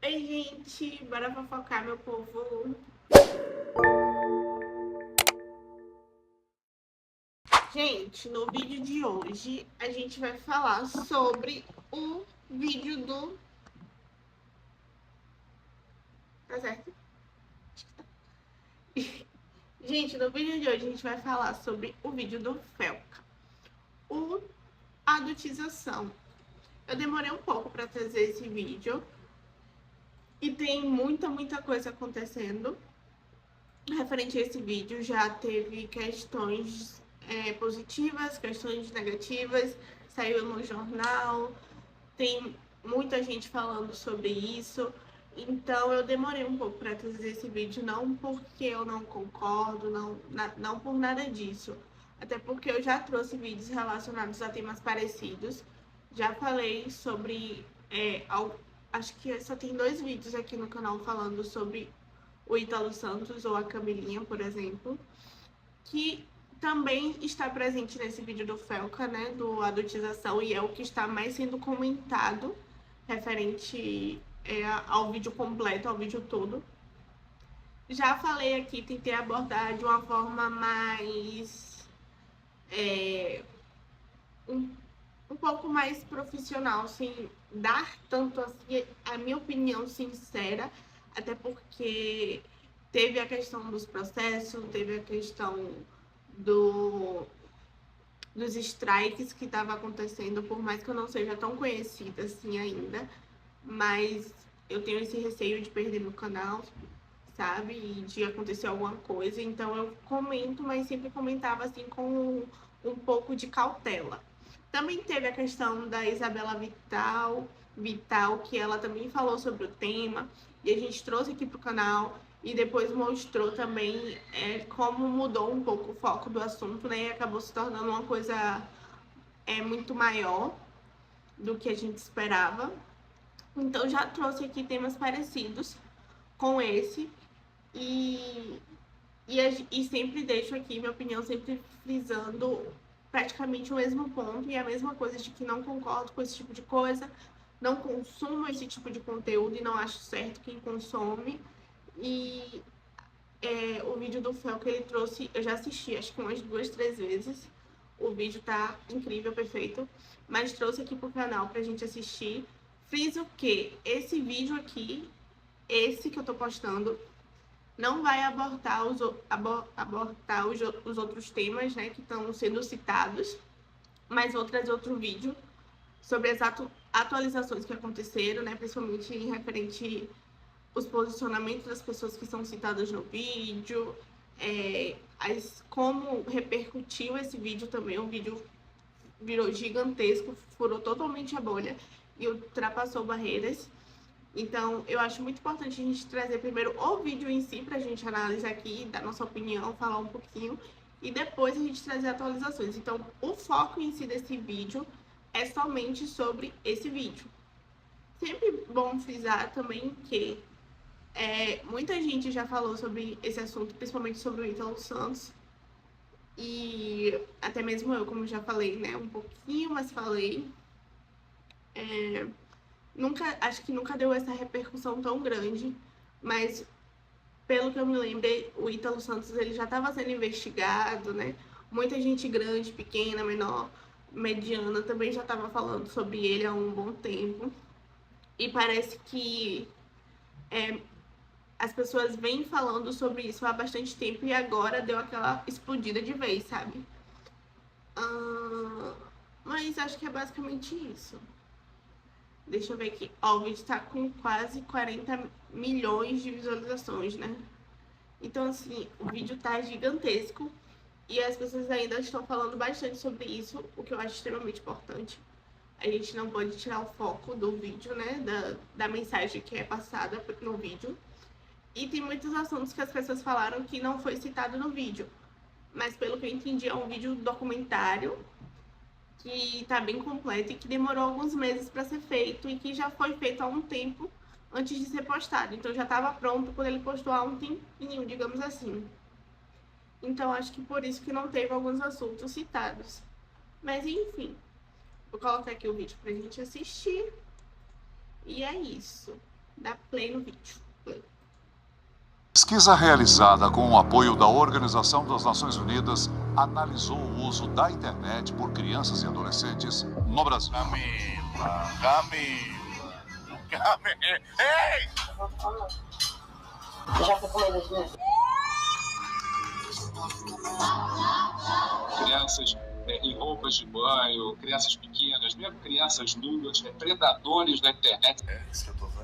Oi, gente, bora fofocar, meu povo. Gente, no vídeo de hoje a gente vai falar sobre o vídeo do... Tá certo? Gente, no vídeo de hoje a gente vai falar sobre o vídeo do Felca, o adultização. Eu demorei um pouco pra trazer esse vídeo e tem muita coisa acontecendo. Referente a esse vídeo, já teve questões positivas, questões negativas, saiu no jornal, tem muita gente falando sobre isso. Então eu demorei um pouco para trazer esse vídeo, não porque eu não concordo, não por nada disso. Até porque eu já trouxe vídeos relacionados a temas parecidos. Já falei sobre... acho que só tem 2 vídeos aqui no canal falando sobre o Ítalo Santos ou a Camilinha, por exemplo, que também está presente nesse vídeo do Felca, né, do adultização, e é o que está mais sendo comentado referente ao vídeo completo, ao vídeo todo. Já falei aqui, tentei abordar de uma forma mais... um pouco mais profissional, sem dar tanto assim a minha opinião sincera, até porque teve a questão dos processos, teve a questão dos strikes que estava acontecendo, por mais que eu não seja tão conhecida assim ainda, mas eu tenho esse receio de perder meu canal, sabe, e de acontecer alguma coisa, então eu comento, mas sempre comentava assim com um pouco de cautela. Também teve a questão da Isabela Vital, que ela também falou sobre o tema, e a gente trouxe aqui para o canal, e depois mostrou também como mudou um pouco o foco do assunto, né, e acabou se tornando uma coisa muito maior do que a gente esperava. Então já trouxe aqui temas parecidos com esse, e sempre deixo aqui minha opinião, sempre frisando praticamente o mesmo ponto e a mesma coisa de que não concordo com esse tipo de coisa, não consumo esse tipo de conteúdo e não acho certo quem consome. E o vídeo do Fel que ele trouxe, eu já assisti acho que umas 2, 3 vezes. O vídeo tá incrível, perfeito, mas trouxe aqui pro canal pra gente assistir. Friso que esse vídeo aqui, esse que eu tô postando, não vai abortar os outros temas, né, que estão sendo citados, mas vou trazer outro vídeo sobre as atualizações que aconteceram, né, principalmente em referente os posicionamentos das pessoas que são citadas no vídeo, como repercutiu esse vídeo também. O vídeo virou gigantesco, furou totalmente a bolha e ultrapassou barreiras. Então, eu acho muito importante a gente trazer primeiro o vídeo em si, pra gente analisar aqui, dar nossa opinião, falar um pouquinho, e depois a gente trazer atualizações. Então, o foco em si desse vídeo é somente sobre esse vídeo. Sempre bom frisar também que muita gente já falou sobre esse assunto, principalmente sobre o Ítalo Santos, e até mesmo eu, como já falei, né, um pouquinho, mas falei. Acho que nunca deu essa repercussão tão grande, mas pelo que eu me lembrei, o Ítalo Santos ele já estava sendo investigado, né? Muita gente grande, pequena, menor, mediana também já estava falando sobre ele há um bom tempo. E parece que as pessoas vêm falando sobre isso há bastante tempo e agora deu aquela explodida de vez, sabe? Mas acho que é basicamente isso. Deixa eu ver aqui. Ó, o vídeo tá com quase 40 milhões de visualizações, né? Então, assim, o vídeo tá gigantesco e as pessoas ainda estão falando bastante sobre isso, o que eu acho extremamente importante. A gente não pode tirar o foco do vídeo, né? Da mensagem que é passada no vídeo. E tem muitos assuntos que as pessoas falaram que não foi citado no vídeo. Mas, pelo que eu entendi, é um vídeo documentário que tá bem completo e que demorou alguns meses para ser feito e que já foi feito há um tempo antes de ser postado. Então já estava pronto quando ele postou há um tempinho, digamos assim. Então acho que por isso que não teve alguns assuntos citados. Mas enfim, vou colocar aqui o vídeo pra gente assistir. E é isso. Dá play no vídeo. Play. Pesquisa realizada com o apoio da Organização das Nações Unidas analisou o uso da internet por crianças e adolescentes no Brasil. Camila. Ei! Já foi comer das minhas? Crianças em roupas de banho, crianças pequenas, mesmo crianças nuas, predadores da internet. É isso que eu tô vendo.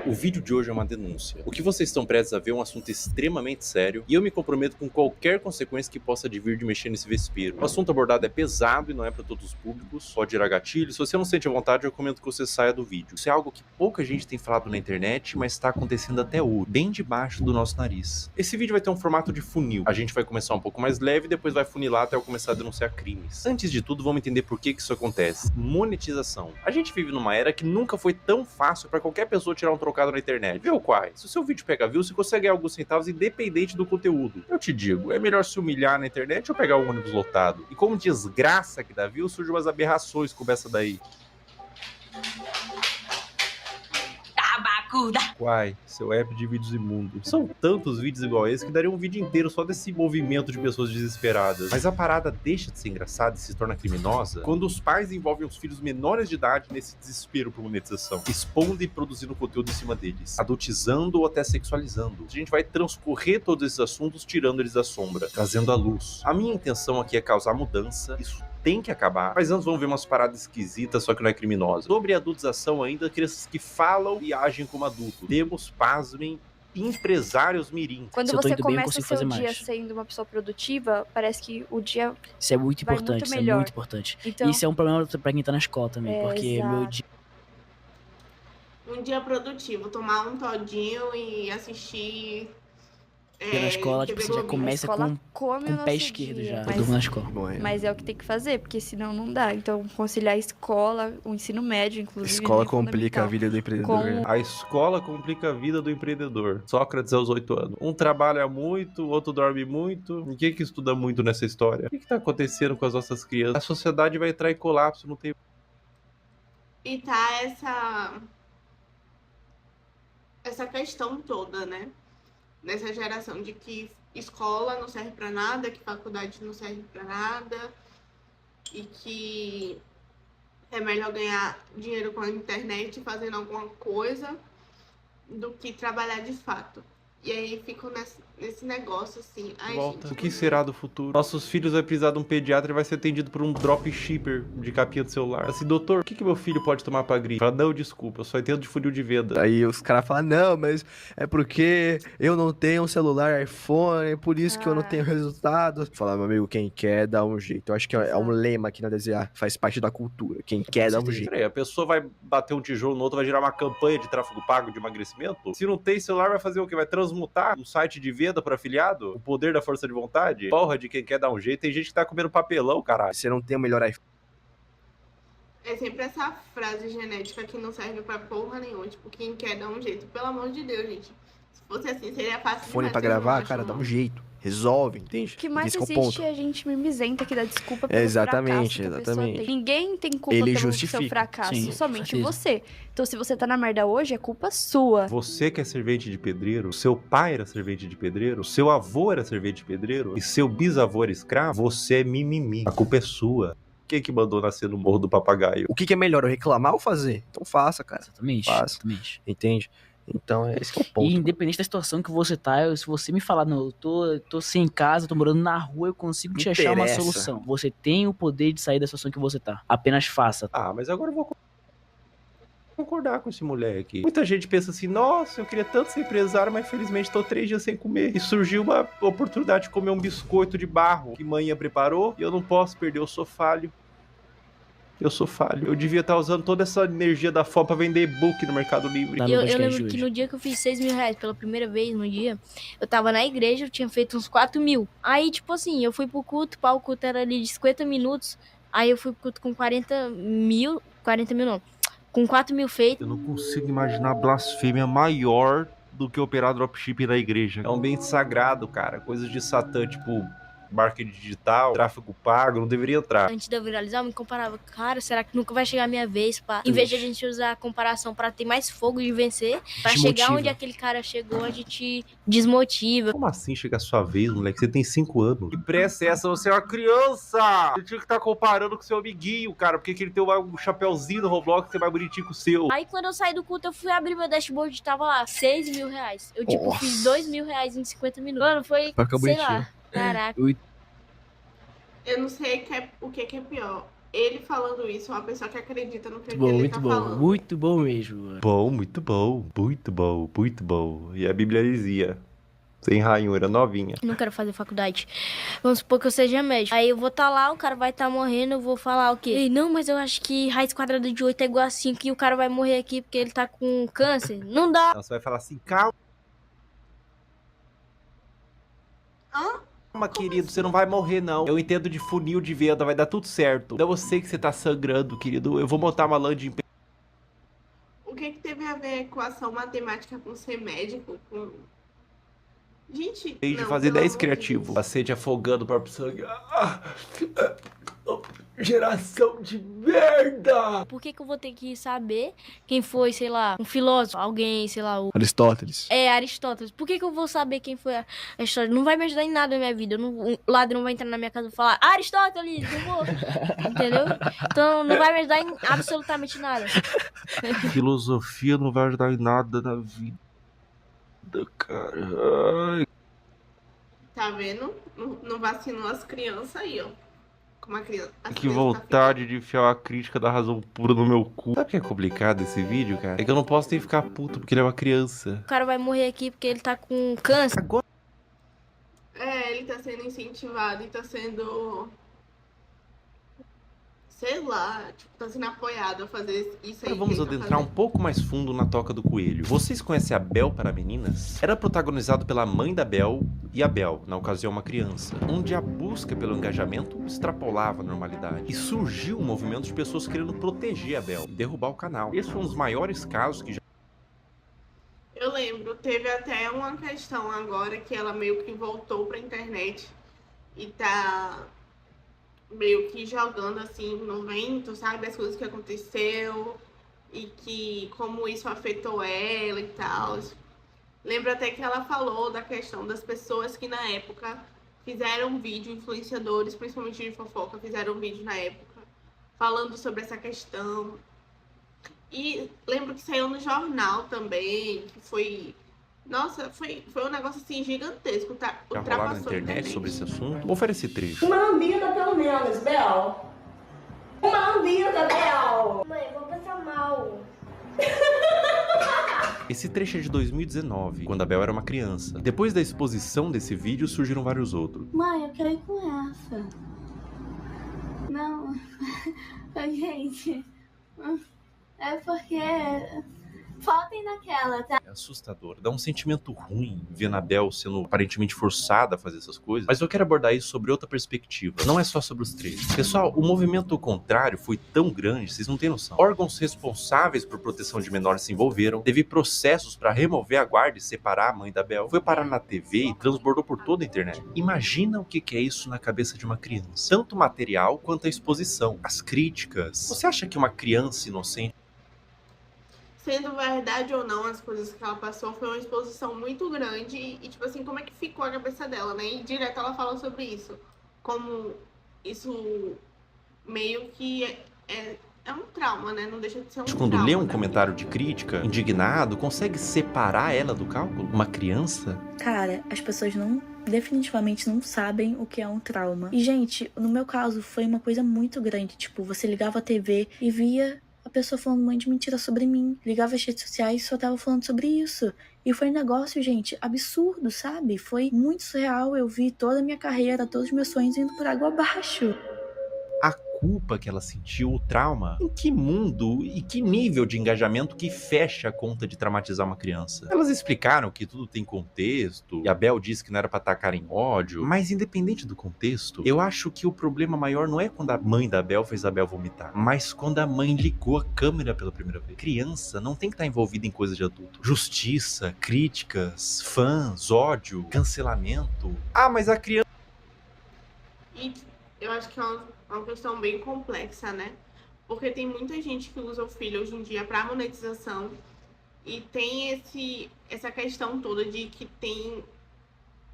O vídeo de hoje é uma denúncia. O que vocês estão prestes a ver é um assunto extremamente sério e eu me comprometo com qualquer consequência que possa advir de mexer nesse vespeiro. O assunto abordado é pesado e não é para todos os públicos, pode gerar gatilho. Se você não sente a vontade, eu recomendo que você saia do vídeo. Isso é algo que pouca gente tem falado na internet, mas está acontecendo até hoje, bem debaixo do nosso nariz. Esse vídeo vai ter um formato de funil. A gente vai começar um pouco mais leve e depois vai funilar até eu começar a denunciar crimes. Antes de tudo, vamos entender por que isso acontece. Monetização. A gente vive numa era que nunca foi tão fácil para qualquer pessoa tirar um trocado na internet. Viu, Quai? Se o seu vídeo pega view, você consegue ganhar alguns centavos independente do conteúdo. Eu te digo, é melhor se humilhar na internet ou pegar um ônibus lotado? E como desgraça que dá view, surgem umas aberrações como essa daí. Quai, seu app de vídeos imundo. São tantos vídeos igual esse que daria um vídeo inteiro só desse movimento de pessoas desesperadas. Mas a parada deixa de ser engraçada e se torna criminosa quando os pais envolvem os filhos menores de idade nesse desespero por monetização, expondo e produzindo conteúdo em cima deles, adultizando ou até sexualizando. A gente vai transcorrer todos esses assuntos tirando eles da sombra, trazendo à luz. A minha intenção aqui é causar mudança. Isso tem que acabar. Mas antes vamos ver umas paradas esquisitas, só que não é criminosa. Sobre a adultização ainda, crianças que falam e agem como adultos. Temos, pasmem, empresários mirim. Quando você começa o seu dia sendo uma pessoa produtiva, parece que o dia Isso é muito vai importante, muito isso é melhor. muito importante. Então, Isso é um problema pra quem tá na escola também, porque exato. meu dia... Um dia produtivo, tomar um todinho e assistir. na escola, tipo, TV você já Globinho. começa a escola com come o nosso pé esquerdo dia, já. mas- Eu durmo na escola. Mas é o que tem que fazer, porque senão não dá. Então, conciliar a escola, o ensino médio, inclusive. Escola né, complica a fundamental. vida do empreendedor. Com- A escola complica a vida do empreendedor. Sócrates aos 8 anos. Um trabalha muito, o outro dorme muito. Ninguém que estuda muito nessa história. O que tá acontecendo com as nossas crianças? A sociedade vai entrar em colapso, não tem... E tá essa questão toda, né? Nessa geração de que escola não serve pra nada, que faculdade não serve pra nada e que é melhor ganhar dinheiro com a internet fazendo alguma coisa do que trabalhar de fato. E aí fico nesse negócio assim. Ai, Volta. gente, O que será do futuro? Nossos filhos vai precisar de um pediatra e vai ser atendido por um dropshipper de capinha do celular. Assim, doutor, o que meu filho pode tomar pra gripe? Fala, não, desculpa, eu só entendo de funil de venda. Aí os caras falam, não, mas é porque eu não tenho um celular iPhone, é por isso que eu não tenho resultado. Falar, meu amigo, quem quer dá um jeito. Eu acho que é um lema aqui na DZA, faz parte da cultura. Quem quer dá um jeito. Peraí, a pessoa vai bater um tijolo no outro, vai gerar uma campanha de tráfego pago de emagrecimento? Se não tem celular, vai fazer o quê? Vai transmutar um site de venda para afiliado? O poder da força de vontade? Porra de quem quer dar um jeito. Tem gente que tá comendo papelão, caralho. Você não tem o melhor iPhone. É sempre essa frase genética que não serve pra porra nenhuma. Tipo, quem quer dar um jeito. Pelo amor de Deus, gente. Se fosse assim, seria fácil Fone demais, pra vocês não gravar, acham, cara, dá não? um jeito. Resolve, entende? O que mais Esse é o existe ponto. é a gente mimizenta que dá desculpa pelo Exatamente, fracasso que a pessoa exatamente. tem. Ninguém tem culpa Ele pelo justifica. seu fracasso, Sim, com somente certeza. você. Então, se você tá na merda hoje, é culpa sua. Você que é servente de pedreiro, seu pai era servente de pedreiro, seu avô era servente de pedreiro e seu bisavô era escravo, você é mimimi. A culpa é sua. Quem que mandou nascer no Morro do Papagaio? O que é melhor, eu reclamar ou fazer? Então faça, cara. Exatamente, Fácil. exatamente. Entende? Então, esse que é o ponto. E independente da situação que você tá, se você me falar, não, eu tô sem casa, tô morando na rua, eu consigo te achar uma Interessa. solução. Você tem o poder de sair da situação que você tá. Apenas faça. Ah, mas agora eu vou concordar com esse moleque. Muita gente pensa assim, nossa, eu queria tanto ser empresário, mas infelizmente tô 3 dias sem comer. E surgiu uma oportunidade de comer um biscoito de barro que manhã preparou e eu não posso perder, eu sou falho. Eu sou falho. Eu devia estar usando toda essa energia da fome pra vender e-book no Mercado Livre. Tá no Eu podcast lembro de que hoje. no dia que eu fiz 6 mil reais pela primeira vez no dia, eu tava na igreja, eu tinha feito uns 4 mil. Aí, tipo assim, eu fui pro culto, pá, o culto era ali de 50 minutos. Aí eu fui pro culto com 40 mil não, com 4 mil feitos. Eu não consigo imaginar blasfêmia maior do que operar dropshipping na igreja. É um ambiente sagrado, cara. Coisas de Satã, tipo marketing digital, tráfego pago, não deveria entrar. Antes de eu viralizar, eu me comparava. Cara, será que nunca vai chegar a minha vez, pá? Em vez de a gente usar a comparação pra ter mais fogo de vencer, pra chegar onde aquele cara chegou, a gente desmotiva. Como assim chegar a sua vez, moleque? Você tem 5 anos. Que pressa é essa? Você é uma criança! Você tinha que estar comparando com seu amiguinho, cara, porque ele tem um chapéuzinho no Roblox que é mais bonitinho que o seu. Aí quando eu saí do culto, eu fui abrir meu dashboard e tava lá, 6 mil reais. Eu, tipo, fiz 2 mil reais em 50 minutos. Mano, foi, sei lá, caraca. Eu não sei o que é pior. Ele falando isso, uma pessoa que acredita no que ele tá falando. Muito bom mesmo, mano. Bom, muito bom, muito bom, muito bom. E a Bíblia dizia, sem ranhura, novinha. Não quero fazer faculdade. Vamos supor que eu seja médico. Aí eu vou estar lá, o cara vai estar morrendo, eu vou falar o quê? Ei, não, mas eu acho que raiz quadrada de 8 é igual a 5 e o cara vai morrer aqui porque ele tá com câncer. Não dá. Você vai falar assim, calma. Hã? Calma, querido, você não vai morrer, não. Eu entendo de funil de venda, vai dar tudo certo. Não, eu sei que você tá sangrando, querido. Eu vou montar uma landing. O que teve a ver a equação matemática com ser médico? Gente, Em vez de não, fazer pelo 10 amor de criativo. Deus. Paciente afogando o próprio sangue. Geração de merda! Por que eu vou ter que saber quem foi, sei lá, um filósofo, alguém, sei lá, o... Aristóteles. Aristóteles. Por que eu vou saber quem foi Aristóteles? Não vai me ajudar em nada na minha vida. Um ladrão vai entrar na minha casa e falar Aristóteles, eu vou. Entendeu? Então não vai me ajudar em absolutamente nada. Filosofia não vai ajudar em nada na vida, cara. Ai. Tá vendo? Não vacinou as crianças aí, ó. Como a criança. Que vontade de enfiar uma crítica da razão pura no meu cu. Sabe o que é complicado esse vídeo, cara? É que eu não posso nem ficar puto porque ele é uma criança. O cara vai morrer aqui porque ele tá com câncer. Agora Ele tá sendo incentivado e tá sendo. Sei lá, tipo, tá sendo apoiado a fazer isso aí. vamos adentrar um pouco mais fundo na toca do coelho. Vocês conhecem a Bel para Meninas? Era protagonizado pela mãe da Bel e a Bel, na ocasião uma criança, onde a busca pelo engajamento extrapolava a normalidade. E surgiu um movimento de pessoas querendo proteger a Bel e derrubar o canal. Esse foi um dos maiores casos que já... Eu lembro, teve até uma questão agora que ela meio que voltou pra internet e tá meio que jogando assim no vento, sabe? As coisas que aconteceu e que como isso afetou ela e tal. Lembro até que ela falou da questão das pessoas que na época fizeram vídeo, influenciadores, principalmente de fofoca, fizeram vídeo na época falando sobre essa questão. E lembro que saiu no jornal também, que foi... Nossa, foi um negócio assim gigantesco, tá? já rolaram na Ultrapassou a internet sobre esse assunto. Vou oferecer trecho. Uma lambida, pelo menos, Bel. Uma lambida, Bel. Mãe, eu vou passar mal. Esse trecho é de 2019, quando a Bel era uma criança. Depois da exposição desse vídeo, surgiram vários outros. Mãe, eu quero ir com essa. Não. Gente. É porque... Faltem naquela, tá? É assustador, dá um sentimento ruim vendo a Bel sendo aparentemente forçada a fazer essas coisas. Mas eu quero abordar isso sobre outra perspectiva. Não é só sobre os trechos. Pessoal, o movimento contrário foi tão grande, vocês não têm noção. Órgãos responsáveis por proteção de menores se envolveram, teve processos para remover a guarda e separar a mãe da Bel, foi parar na TV e transbordou por toda a internet. Imagina o que é isso na cabeça de uma criança. Tanto material quanto a exposição, as críticas. Você acha que uma criança inocente... Sendo verdade ou não as coisas que ela passou, foi uma exposição muito grande e tipo assim, como é que ficou a cabeça dela, né? E direto ela fala sobre isso. Como isso meio que é um trauma, né? Não deixa de ser um trauma. Quando lê um comentário de crítica, indignado, consegue separar ela do cálculo? Uma criança? Cara, as pessoas definitivamente não sabem o que é um trauma. E, gente, no meu caso, foi uma coisa muito grande. Tipo, você ligava a TV e via a pessoa falando um monte de mentira sobre mim. Ligava as redes sociais e só tava falando sobre isso. E foi um negócio, gente, absurdo, sabe? Foi muito surreal. Eu vi toda a minha carreira, todos os meus sonhos indo por água abaixo. A culpa que ela sentiu, o trauma, em que mundo e que nível de engajamento que fecha a conta de traumatizar uma criança? Elas explicaram que tudo tem contexto, e a Bel disse que não era pra atacar em ódio, mas independente do contexto, eu acho que o problema maior não é quando a mãe da Bel fez a Bel vomitar, mas quando a mãe ligou a câmera pela primeira vez. Criança não tem que estar envolvida em coisas de adulto. Justiça, críticas, fãs, ódio, cancelamento. Ah, mas a criança... E eu acho que é uma questão bem complexa, né? Porque tem muita gente que usa o filho hoje em dia para monetização e tem essa questão toda de que tem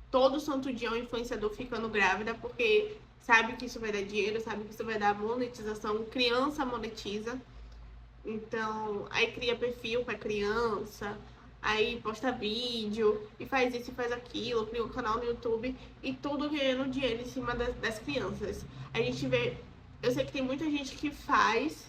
todo santo dia um influenciador ficando grávida porque sabe que isso vai dar dinheiro, sabe que isso vai dar monetização, criança monetiza. Então, aí cria perfil para criança, aí posta vídeo e faz isso e faz aquilo, cria um canal no YouTube e tudo ganhando dinheiro em cima das crianças. A gente vê, eu sei que tem muita gente que faz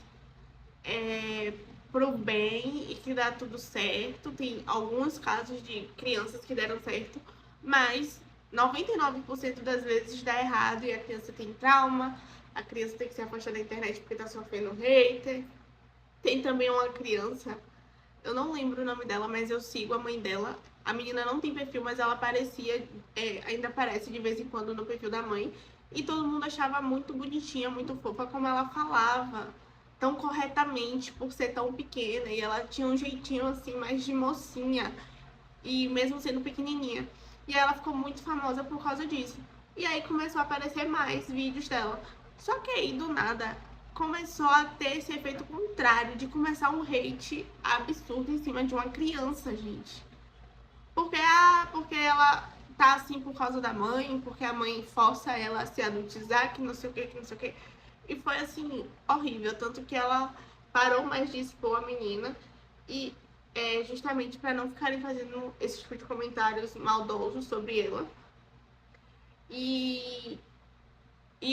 pro bem e que dá tudo certo. Tem alguns casos de crianças que deram certo, mas 99% das vezes dá errado e a criança tem trauma, a criança tem que se afastar da internet porque tá sofrendo hater. Tem também uma criança, eu não lembro o nome dela, mas eu sigo a mãe dela. A menina não tem perfil, mas ela aparecia, ainda aparece de vez em quando no perfil da mãe. E todo mundo achava muito bonitinha, muito fofa como ela falava, tão corretamente por ser tão pequena. E ela tinha um jeitinho assim, mais de mocinha, e mesmo sendo pequenininha. E ela ficou muito famosa por causa disso. E aí começou a aparecer mais vídeos dela. Só que aí, do nada, começou a ter esse efeito contrário, de começar um hate absurdo em cima de uma criança, gente. Porque ela tá assim por causa da mãe, porque a mãe força ela a se adultizar, que não sei o que, que não sei o que. E foi assim, horrível. Tanto que ela parou mais de expor a menina. E justamente para não ficarem fazendo esse tipo de comentários maldosos sobre ela. E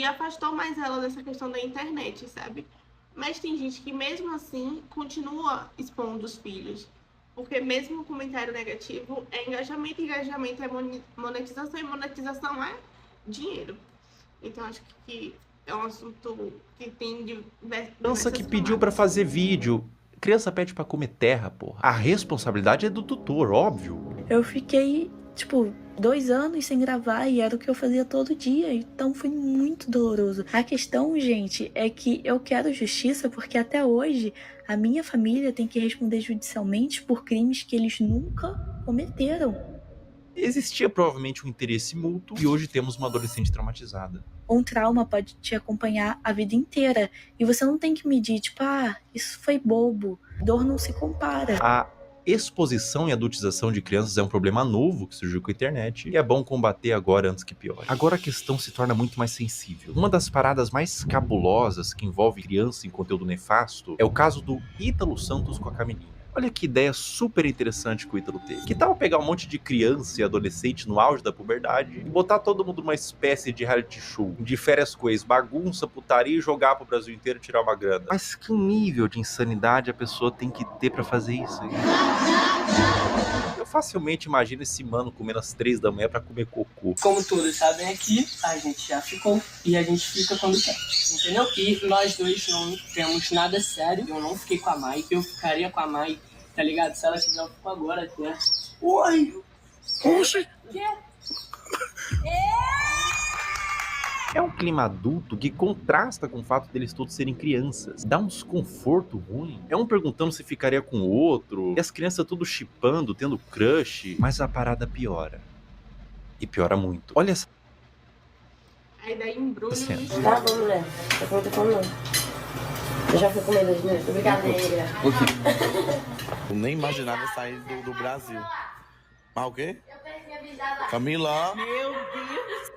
afastou mais ela dessa questão da internet, sabe? Mas tem gente que mesmo assim continua expondo os filhos. Porque mesmo o comentário negativo é engajamento, engajamento é monetização, e monetização é dinheiro. Então acho que é um assunto que tem diversas Criança que pediu camadas. pra fazer vídeo. Criança pede pra comer terra, porra. A responsabilidade é do tutor, óbvio. Eu fiquei, 2 anos sem gravar e era o que eu fazia todo dia, então foi muito doloroso. A questão, gente, é que eu quero justiça porque até hoje a minha família tem que responder judicialmente por crimes que eles nunca cometeram. Existia provavelmente um interesse mútuo e hoje temos uma adolescente traumatizada. Um trauma pode te acompanhar a vida inteira e você não tem que medir, isso foi bobo. Dor não se compara. A exposição e adultização de crianças é um problema novo que surgiu com a internet e é bom combater agora antes que piore. Agora a questão se torna muito mais sensível. Uma das paradas mais cabulosas que envolve criança em conteúdo nefasto é o caso do Ítalo Santos com a Camilinha. Olha que ideia super interessante que o Ítalo teve. Que tal pegar um monte de criança e adolescente no auge da puberdade e botar todo mundo numa espécie de reality show, de férias com ex, bagunça, putaria e jogar pro Brasil inteiro e tirar uma grana? Mas que nível de insanidade a pessoa tem que ter pra fazer isso? Eu facilmente imagino esse mano comendo às 3 da manhã pra comer cocô. Como todos sabem aqui, a gente já ficou e a gente fica quando quer, entendeu? E nós dois não temos nada sério. Eu não fiquei com a Mai, eu ficaria com a Mai, tá ligado? Se ela quiser, eu fico agora até. Oi! Oxi! É um clima adulto que contrasta com o fato deles todos serem crianças. Dá um desconforto ruim. É um perguntando se ficaria com o outro, e as crianças tudo chipando, tendo crush. Mas a parada piora. E piora muito. Olha essa Aí daí embrulho cena. no Tá bom, mulher. Tá pronto com não. Eu já fui comendo hoje, né? Brincadeira. Eu nem imaginava sair do Brasil. Mas o quê? Camila. Meu Deus.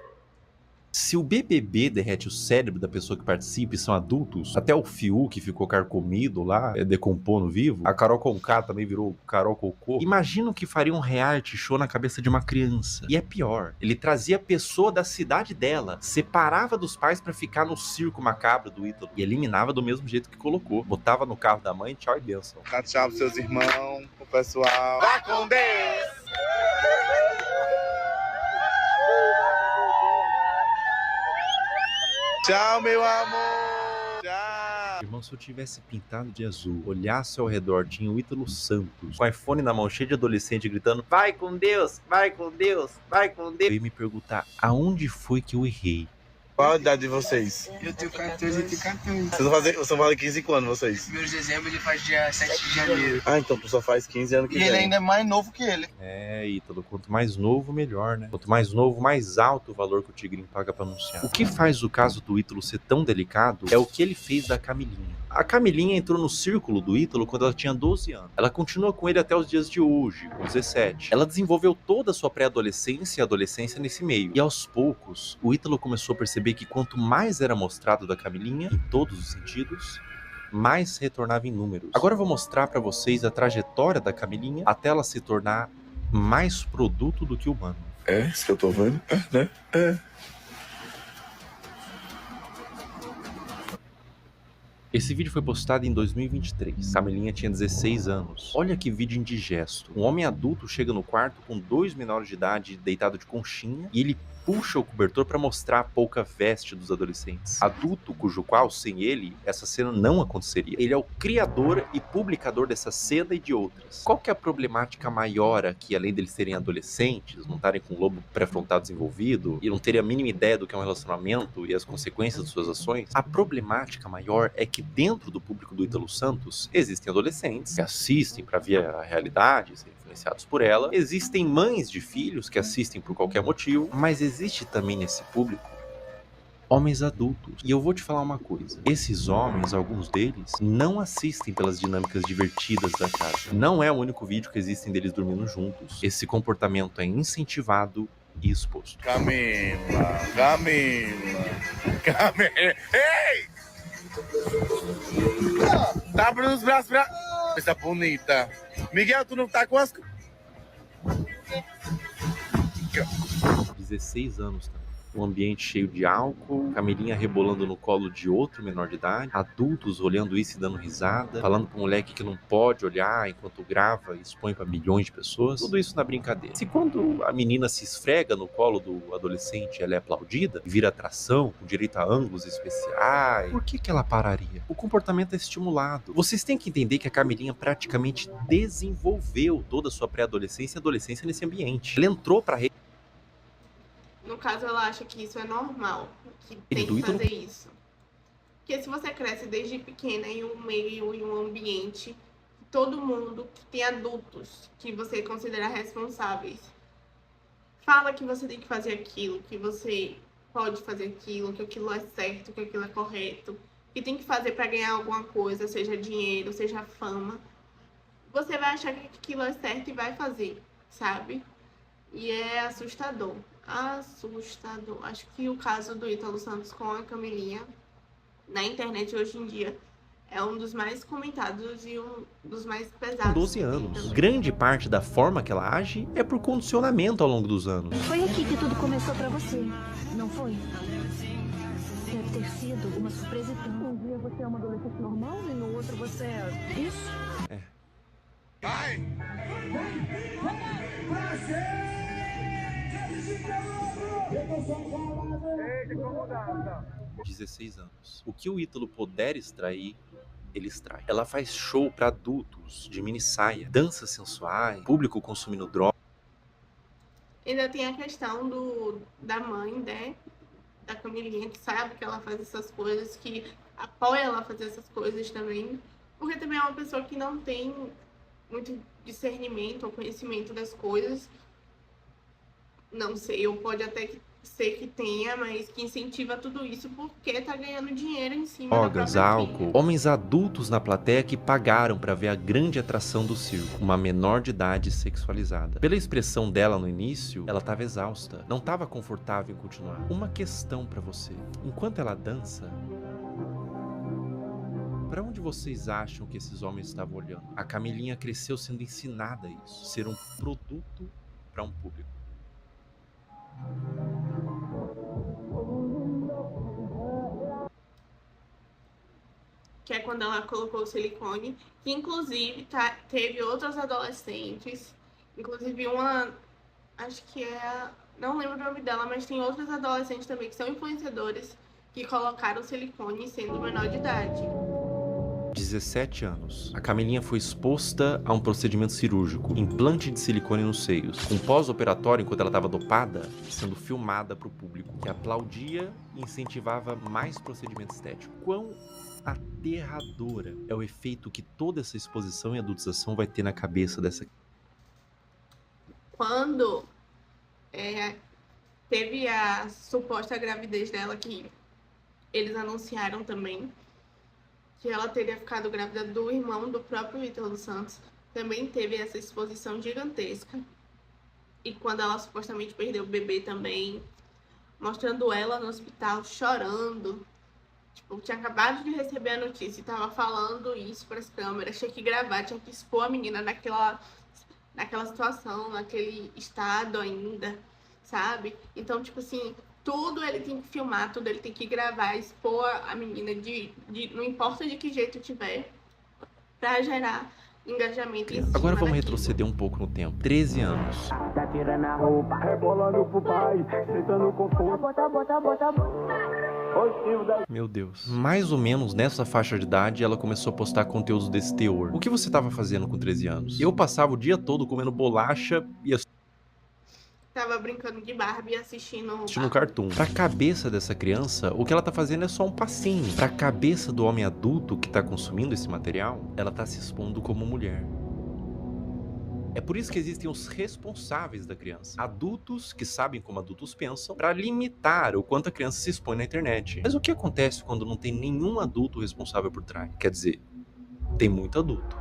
Se o BBB derrete o cérebro da pessoa que participa e são adultos, até o Fiuk que ficou carcomido lá, decompondo vivo, a Carol Conká também virou Carol Cocô. Imagina o que faria um reality show na cabeça de uma criança. E é pior, ele trazia a pessoa da cidade dela, separava dos pais pra ficar no circo macabro do Ítalo e eliminava do mesmo jeito que colocou. Botava no carro da mãe, tchau e benção. Dá tchau pros seus irmãos, pro pessoal. Vá com Deus! Tchau, meu amor! Tchau! Irmão, se eu tivesse pintado de azul, olhasse ao redor, tinha o Ítalo Santos, com o iPhone na mão, cheio de adolescente, gritando vai com Deus, vai com Deus, vai com Deus. Eu ia me perguntar, aonde foi que eu errei? Qual a idade de vocês? Eu tenho 14 e tenho 14. Vocês vão fazer 15 quando, vocês? 1º de dezembro, ele faz dia 7 de janeiro. Ah, então tu só faz 15 anos que E vem. ele ainda é mais novo que ele. É, Ítalo, quanto mais novo, melhor, né? Quanto mais novo, mais alto o valor que o Tigrinho paga pra anunciar. O que faz o caso do Ítalo ser tão delicado é o que ele fez da Camilinha. A Camilinha entrou no círculo do Ítalo quando ela tinha 12 anos. Ela continua com ele até os dias de hoje, com 17. Ela desenvolveu toda a sua pré-adolescência e adolescência nesse meio. E aos poucos, o Ítalo começou a perceber que quanto mais era mostrado da Camilinha, em todos os sentidos, mais retornava em números. Agora eu vou mostrar pra vocês a trajetória da Camilinha até ela se tornar mais produto do que humano. É, isso que eu tô vendo. Né? Esse vídeo foi postado em 2023. Camilinha tinha 16 anos. Olha que vídeo indigesto. Um homem adulto chega no quarto com 2 menores de idade deitado de conchinha e ele puxa o cobertor para mostrar a pouca veste dos adolescentes. Adulto cujo qual, sem ele, essa cena não aconteceria. Ele é o criador e publicador dessa cena e de outras. Qual que é a problemática maior aqui, além deles serem adolescentes, não estarem com o lobo pré-frontal desenvolvido e não terem a mínima ideia do que é um relacionamento e as consequências de suas ações? A problemática maior é que dentro do público do Ítalo Santos existem adolescentes que assistem para ver a realidade, serem influenciados por ela. Existem mães de filhos que assistem por qualquer motivo, mas existe também nesse público homens adultos. E eu vou te falar uma coisa. Esses homens, alguns deles, não assistem pelas dinâmicas divertidas da casa. Não é o único vídeo que existem deles dormindo juntos. Esse comportamento é incentivado e exposto. Camila. Ei! Tá abrindo os braços pra... Coisa bonita. Miguel, tu não tá com as... 16 anos também. Um ambiente cheio de álcool, Camilinha rebolando no colo de outro menor de idade, adultos olhando isso e dando risada, falando pro moleque que não pode olhar enquanto grava e expõe pra milhões de pessoas. Tudo isso na brincadeira. Se quando a menina se esfrega no colo do adolescente, ela é aplaudida, vira atração, com direito a ângulos especiais, por que ela pararia? O comportamento é estimulado. Vocês têm que entender que a Camilinha praticamente desenvolveu toda a sua pré-adolescência e adolescência nesse ambiente. Ela entrou pra rede. No caso, ela acha que isso é normal, que tem que fazer isso. Porque se você cresce desde pequena em um meio, em um ambiente, todo mundo que tem adultos que você considera responsáveis, fala que você tem que fazer aquilo, que você pode fazer aquilo, que aquilo é certo, que aquilo é correto, que tem que fazer para ganhar alguma coisa, seja dinheiro, seja fama, você vai achar que aquilo é certo e vai fazer, sabe? E é assustador. Assustador. Acho que o caso do Ítalo Santos com a Camilinha na internet hoje em dia é um dos mais comentados e um dos mais pesados. Com 12 anos. Grande parte da forma que ela age é por condicionamento ao longo dos anos. Foi aqui que tudo começou pra você, não foi? Deve ter sido uma surpresa tão. Um dia você é uma adolescente normal e no outro você é isso? É. Vai! 16 anos. O que o Ítalo puder extrair, ele extrai. Ela faz show pra adultos, de mini saia, danças sensuais, público consumindo droga. Ainda tem a questão da mãe, né? Da Camilinha, que sabe que ela faz essas coisas, que apoia ela a fazer essas coisas também. Porque também é uma pessoa que não tem muito discernimento ou conhecimento das coisas. Não sei, ou pode até ser que tenha, mas que incentiva tudo isso porque tá ganhando dinheiro em cima Drogas, álcool, homens adultos na plateia que pagaram pra ver a grande atração do circo, uma menor de idade sexualizada. Pela expressão dela no início, ela tava exausta, não tava confortável em continuar. Uma questão pra você, enquanto ela dança, pra onde vocês acham que esses homens estavam olhando? A Camilinha cresceu sendo ensinada a isso, ser um produto pra um público. Que é quando ela colocou o silicone, que inclusive teve outras adolescentes, inclusive uma, acho que é, não lembro o nome dela, mas tem outras adolescentes também que são influenciadoras que colocaram silicone sendo menor de idade. 17 anos. A Camilinha foi exposta a um procedimento cirúrgico, implante de silicone nos seios, com pós-operatório enquanto ela estava dopada, sendo filmada para o público, que aplaudia e incentivava mais procedimento estético. Quão aterradora é o efeito que toda essa exposição e adultização vai ter na cabeça dessa... Quando teve a suposta gravidez dela, que eles anunciaram também, que ela teria ficado grávida do irmão do próprio Ítalo Santos, também teve essa exposição gigantesca. E quando ela supostamente perdeu o bebê também, mostrando ela no hospital chorando. Tipo, tinha acabado de receber a notícia e tava falando isso para as câmeras, tinha que gravar, tinha que expor a menina naquela situação, naquele estado ainda, sabe? Então, tipo assim, tudo ele tem que filmar, tudo ele tem que gravar, expor a menina não importa de que jeito tiver, pra gerar engajamento. Agora vamos retroceder um pouco no tempo. 13 anos. Tá tirando a roupa, rebolando pro pai, sentando com força. Meu Deus. Mais ou menos nessa faixa de idade, ela começou a postar conteúdos desse teor. O que você tava fazendo com 13 anos? Eu passava o dia todo comendo bolacha e tava brincando de Barbie e assistindo cartoon. Pra cabeça dessa criança, o que ela tá fazendo é só um passinho. Pra cabeça do homem adulto que tá consumindo esse material, ela tá se expondo como mulher. É por isso que existem os responsáveis da criança. Adultos que sabem como adultos pensam pra limitar o quanto a criança se expõe na internet. Mas o que acontece quando não tem nenhum adulto responsável por trás? Quer dizer, tem muito adulto,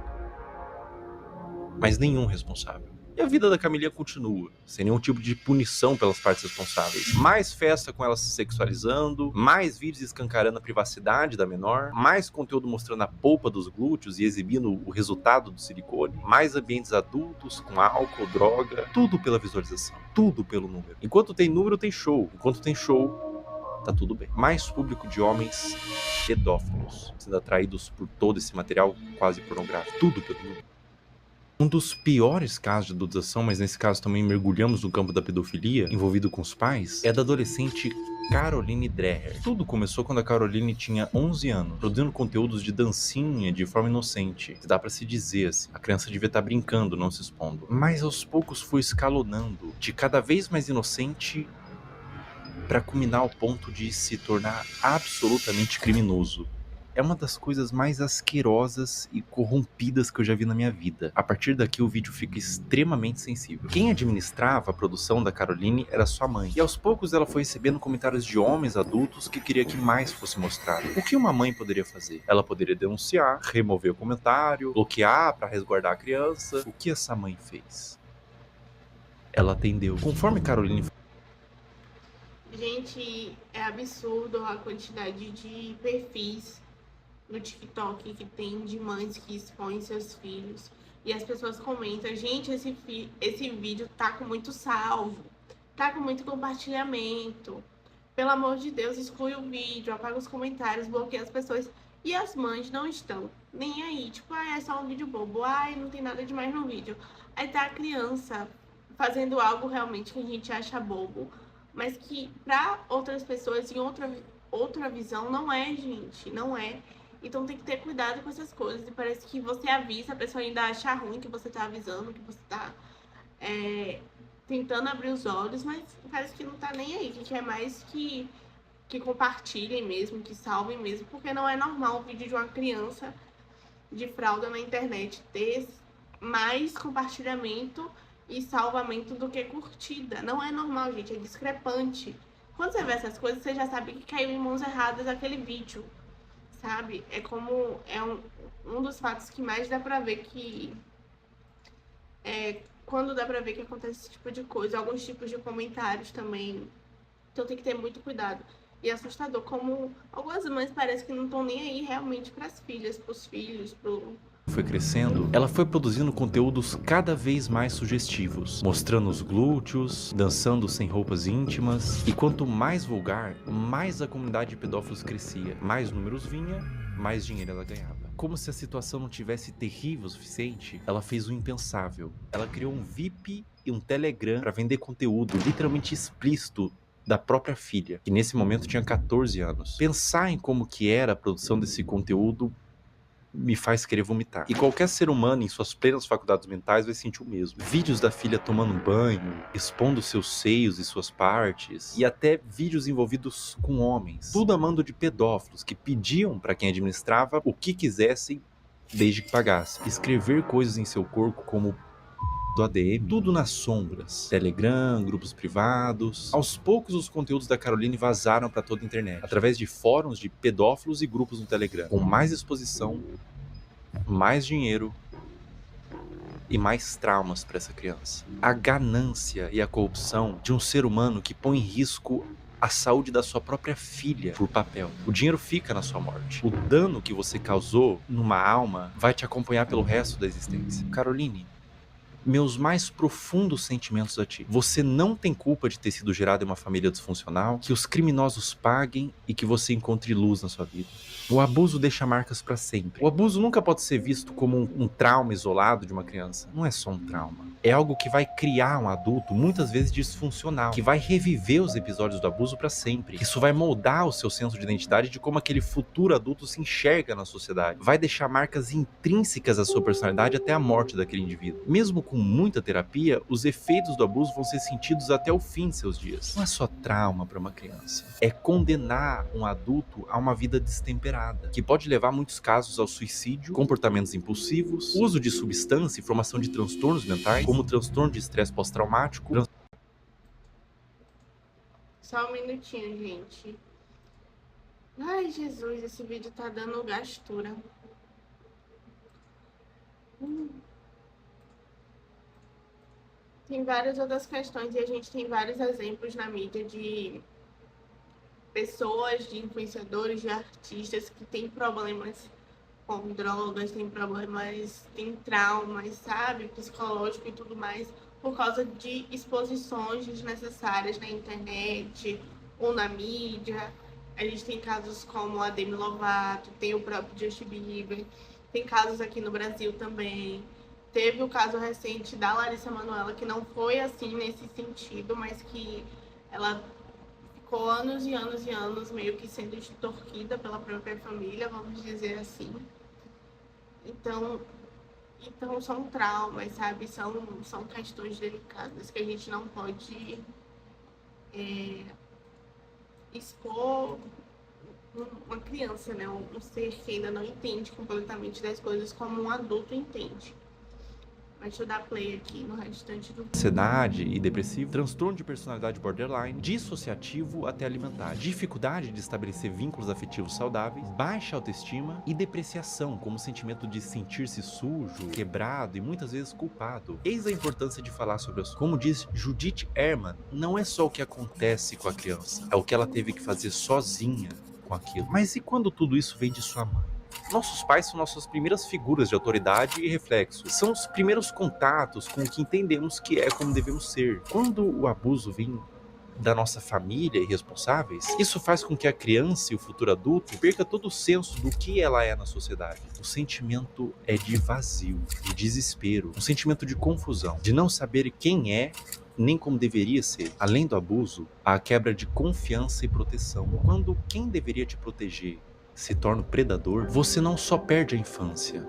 mas nenhum responsável. E a vida da Camilinha continua, sem nenhum tipo de punição pelas partes responsáveis. Mais festa com ela se sexualizando, mais vídeos escancarando a privacidade da menor, mais conteúdo mostrando a polpa dos glúteos e exibindo o resultado do silicone, mais ambientes adultos com álcool, droga, tudo pela visualização, tudo pelo número. Enquanto tem número, tem show. Enquanto tem show, tá tudo bem. Mais público de homens pedófilos, sendo atraídos por todo esse material quase pornográfico, tudo pelo número. Um dos piores casos de adultização, mas nesse caso também mergulhamos no campo da pedofilia, envolvido com os pais, é da adolescente Caroline Dreher. Tudo começou quando a Caroline tinha 11 anos, produzindo conteúdos de dancinha de forma inocente. Dá pra se dizer assim, a criança devia estar brincando, não se expondo. Mas aos poucos foi escalonando, de cada vez mais inocente, pra culminar ao ponto de se tornar absolutamente criminoso. É uma das coisas mais asquerosas e corrompidas que eu já vi na minha vida. A partir daqui o vídeo fica extremamente sensível. Quem administrava a produção da Caroline era sua mãe. E aos poucos ela foi recebendo comentários de homens adultos que queria que mais fosse mostrado. O que uma mãe poderia fazer? Ela poderia denunciar, remover o comentário, bloquear para resguardar a criança. O que essa mãe fez? Ela atendeu. Conforme Caroline... Gente, é absurdo a quantidade de perfis no TikTok que tem de mães que expõem seus filhos. E as pessoas comentam, gente, esse vídeo tá com muito salvo, tá com muito compartilhamento. Pelo amor de Deus, exclui o vídeo, apaga os comentários, bloqueia as pessoas. E as mães não estão nem aí. Tipo, é só um vídeo bobo, não tem nada demais no vídeo. Aí tá a criança fazendo algo realmente que a gente acha bobo, mas que pra outras pessoas, em outra visão, não é, gente, não é. Então tem que ter cuidado com essas coisas. E parece que você avisa, a pessoa ainda acha ruim que você tá avisando, que você tá tentando abrir os olhos, mas parece que não tá nem aí, que quer mais que compartilhem mesmo, que salvem mesmo, porque não é normal o vídeo de uma criança de fralda na internet ter mais compartilhamento e salvamento do que curtida. Não é normal, gente, é discrepante. Quando você vê essas coisas, você já sabe que caiu em mãos erradas aquele vídeo. Sabe? É como... É um dos fatos que mais dá pra ver que... quando dá pra ver que acontece esse tipo de coisa. Alguns tipos de comentários também. Então tem que ter muito cuidado. E é assustador como algumas mães parecem que não estão nem aí realmente pras filhas, pros filhos, foi crescendo, ela foi produzindo conteúdos cada vez mais sugestivos, mostrando os glúteos, dançando sem roupas íntimas, e quanto mais vulgar, mais a comunidade de pedófilos crescia, mais números vinha, mais dinheiro ela ganhava. Como se a situação não tivesse terrível o suficiente, ela fez o impensável. Ela criou um VIP e um Telegram para vender conteúdo literalmente explícito da própria filha, que nesse momento tinha 14 anos. Pensar em como que era a produção desse conteúdo me faz querer vomitar. E qualquer ser humano em suas plenas faculdades mentais vai sentir o mesmo. Vídeos da filha tomando banho, expondo seus seios e suas partes, e até vídeos envolvidos com homens. Tudo a mando de pedófilos que pediam para quem administrava o que quisessem desde que pagasse. Escrever coisas em seu corpo como do ADM, tudo nas sombras. Telegram, grupos privados. Aos poucos, os conteúdos da Caroline vazaram para toda a internet, através de fóruns de pedófilos e grupos no Telegram, com mais exposição, mais dinheiro e mais traumas para essa criança. A ganância e a corrupção de um ser humano que põe em risco a saúde da sua própria filha por papel. O dinheiro fica na sua morte. O dano que você causou numa alma vai te acompanhar pelo resto da existência. Caroline, meus mais profundos sentimentos a ti. Você não tem culpa de ter sido gerado em uma família disfuncional, que os criminosos paguem e que você encontre luz na sua vida. O abuso deixa marcas para sempre. O abuso nunca pode ser visto como um trauma isolado de uma criança. Não é só um trauma. É algo que vai criar um adulto, muitas vezes disfuncional, que vai reviver os episódios do abuso para sempre. Isso vai moldar o seu senso de identidade de como aquele futuro adulto se enxerga na sociedade. Vai deixar marcas intrínsecas à sua personalidade até a morte daquele indivíduo. Mesmo com muita terapia, os efeitos do abuso vão ser sentidos até o fim de seus dias. Não é só trauma para uma criança. É condenar um adulto a uma vida destemperada, que pode levar muitos casos ao suicídio, comportamentos impulsivos, uso de substância e formação de transtornos mentais, como transtorno de estresse pós-traumático. Só um minutinho, gente. Ai, Jesus, esse vídeo tá dando gastura. Tem várias outras questões e a gente tem vários exemplos na mídia de pessoas, de influenciadores, de artistas que têm problemas com drogas, têm problemas, têm traumas, sabe, psicológico e tudo mais, por causa de exposições desnecessárias na internet ou na mídia. A gente tem casos como a Demi Lovato, tem o próprio Justin Bieber, tem casos aqui no Brasil também. Teve o caso recente da Larissa Manoela, que não foi assim nesse sentido, mas que ela ficou anos e anos e anos meio que sendo extorquida pela própria família, vamos dizer assim. Então são traumas, sabe? São questões delicadas que a gente não pode expor uma criança, né? Um ser que ainda não entende completamente das coisas como um adulto entende. Mas deixa eu dar play aqui no restante do vídeo. Ansiedade e depressivo, transtorno de personalidade borderline, dissociativo até alimentar, dificuldade de estabelecer vínculos afetivos saudáveis, baixa autoestima e depreciação, como sentimento de sentir-se sujo, quebrado e muitas vezes culpado. Eis a importância de falar sobre isso. Como diz Judith Herman, não é só o que acontece com a criança, é o que ela teve que fazer sozinha com aquilo. Mas e quando tudo isso vem de sua mãe? Nossos pais são nossas primeiras figuras de autoridade e reflexo. São os primeiros contatos com o que entendemos que é como devemos ser. Quando o abuso vem da nossa família e responsáveis, isso faz com que a criança e o futuro adulto perca todo o senso do que ela é na sociedade. O sentimento é de vazio, de desespero, um sentimento de confusão, de não saber quem é nem como deveria ser. Além do abuso, há a quebra de confiança e proteção. Quando quem deveria te proteger se torna o predador, você não só perde a infância,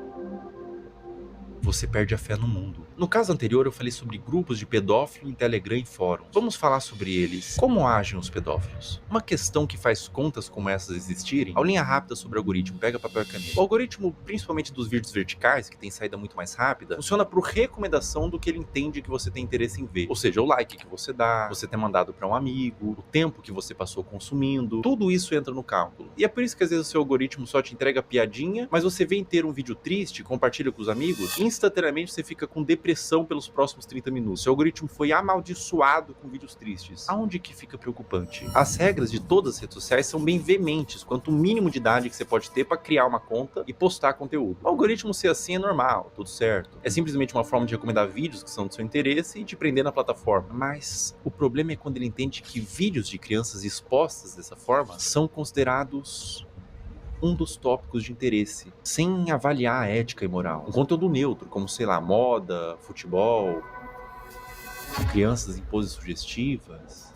você perde a fé no mundo. No caso anterior, eu falei sobre grupos de pedófilo em Telegram e fóruns. Vamos falar sobre eles. Como agem os pedófilos? Uma questão que faz contas como essas existirem, aulinha rápida sobre o algoritmo, pega papel e caneta. O algoritmo, principalmente dos vídeos verticais, que tem saída muito mais rápida, funciona por recomendação do que ele entende que você tem interesse em ver. Ou seja, o like que você dá, você ter mandado para um amigo, o tempo que você passou consumindo, tudo isso entra no cálculo. E é por isso que às vezes o seu algoritmo só te entrega piadinha, mas você vê inteiro um vídeo triste, compartilha com os amigos, instantaneamente você fica com depressão pelos próximos 30 minutos. Seu algoritmo foi amaldiçoado com vídeos tristes. Aonde que fica preocupante? As regras de todas as redes sociais são bem veementes quanto o mínimo de idade que você pode ter para criar uma conta e postar conteúdo. O algoritmo ser assim é normal, tudo certo. É simplesmente uma forma de recomendar vídeos que são do seu interesse e te prender na plataforma. Mas o problema é quando ele entende que vídeos de crianças expostas dessa forma são considerados um dos tópicos de interesse, sem avaliar a ética e moral. Um conteúdo neutro, como, sei lá, moda, futebol, crianças em poses sugestivas.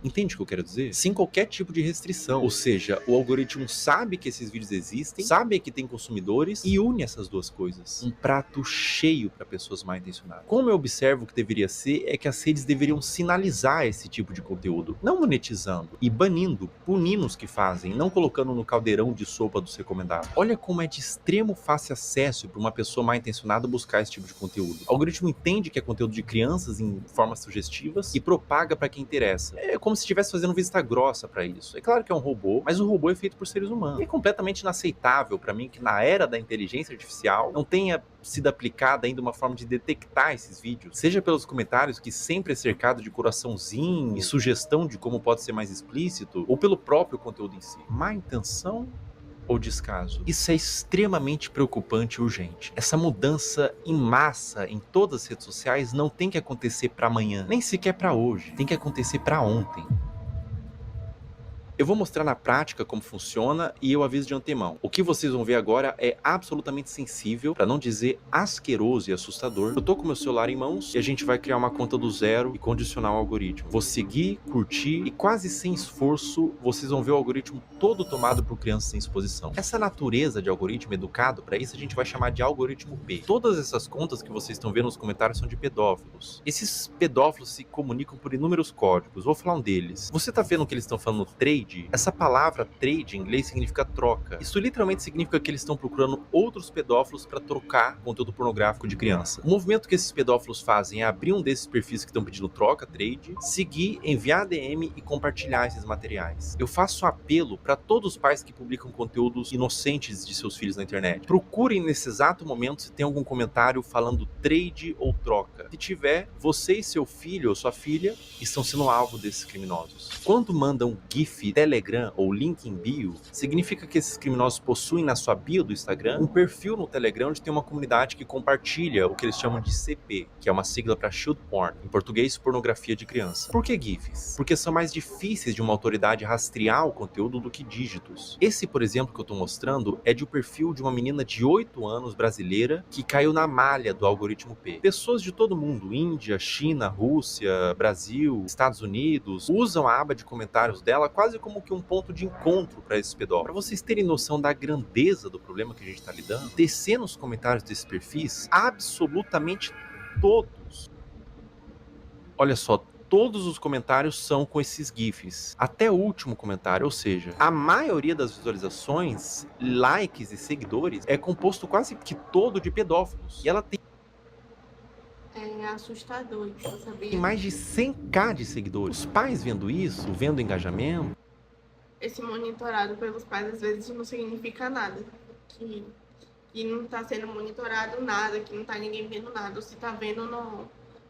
Entende o que eu quero dizer? Sem qualquer tipo de restrição. Ou seja, o algoritmo sabe que esses vídeos existem, sabe que tem consumidores e une essas duas coisas. Um prato cheio para pessoas mal intencionadas. Como eu observo que deveria ser, é que as redes deveriam sinalizar esse tipo de conteúdo, não monetizando e banindo, punindo os que fazem, não colocando no caldeirão de sopa dos recomendados. Olha como é de extremo fácil acesso para uma pessoa mal intencionada buscar esse tipo de conteúdo. O algoritmo entende que é conteúdo de crianças em formas sugestivas e propaga para quem interessa. É como se estivesse fazendo vista grossa para isso. É claro que é um robô, mas o robô é feito por seres humanos. E é completamente inaceitável para mim que na era da inteligência artificial não tenha sido aplicada ainda uma forma de detectar esses vídeos, seja pelos comentários, que sempre é cercado de coraçãozinho e sugestão de como pode ser mais explícito, ou pelo próprio conteúdo em si. Má intenção ou descaso? Isso é extremamente preocupante e urgente. Essa mudança em massa em todas as redes sociais não tem que acontecer para amanhã, nem sequer para hoje, tem que acontecer para ontem. Eu vou mostrar na prática como funciona e eu aviso de antemão. O que vocês vão ver agora é absolutamente sensível, para não dizer asqueroso e assustador. Eu tô com meu celular em mãos e a gente vai criar uma conta do zero e condicionar o algoritmo. Vou seguir, curtir e quase sem esforço vocês vão ver o algoritmo todo tomado por crianças em exposição. Essa natureza de algoritmo educado para isso a gente vai chamar de algoritmo P. Todas essas contas que vocês estão vendo nos comentários são de pedófilos. Esses pedófilos se comunicam por inúmeros códigos. Vou falar um deles. Você tá vendo que eles estão falando trade? Essa palavra trade em inglês significa troca. Isso literalmente significa que eles estão procurando outros pedófilos para trocar conteúdo pornográfico de criança. O movimento que esses pedófilos fazem é abrir um desses perfis que estão pedindo troca, trade, seguir, enviar DM e compartilhar esses materiais. Eu faço um apelo para todos os pais que publicam conteúdos inocentes de seus filhos na internet. Procurem nesse exato momento se tem algum comentário falando trade ou troca. Se tiver, você e seu filho ou sua filha estão sendo alvo desses criminosos. Quando mandam GIF, Telegram ou link em bio, significa que esses criminosos possuem na sua bio do Instagram um perfil no Telegram onde tem uma comunidade que compartilha o que eles chamam de CP, que é uma sigla para Child Porn, em português, pornografia de criança. Por que GIFs? Porque são mais difíceis de uma autoridade rastrear o conteúdo do que dígitos. Esse, por exemplo, que eu estou mostrando é de um perfil de uma menina de 8 anos brasileira que caiu na malha do algoritmo P. Pessoas de todo mundo, Índia, China, Rússia, Brasil, Estados Unidos, usam a aba de comentários dela quase como que um ponto de encontro para esses pedófilos. Para vocês terem noção da grandeza do problema que a gente está lidando, descer nos comentários desses perfis, absolutamente todos. Olha só, todos os comentários são com esses GIFs. Até o último comentário, ou seja, a maioria das visualizações, likes e seguidores é composto quase que todo de pedófilos. E ela tem assustador, sabia? Tem mais de 100k de seguidores. Os pais vendo isso, vendo engajamento. Esse monitorado pelos pais às vezes não significa nada. Que não tá sendo monitorado nada, que não tá ninguém vendo nada. Ou se tá vendo, não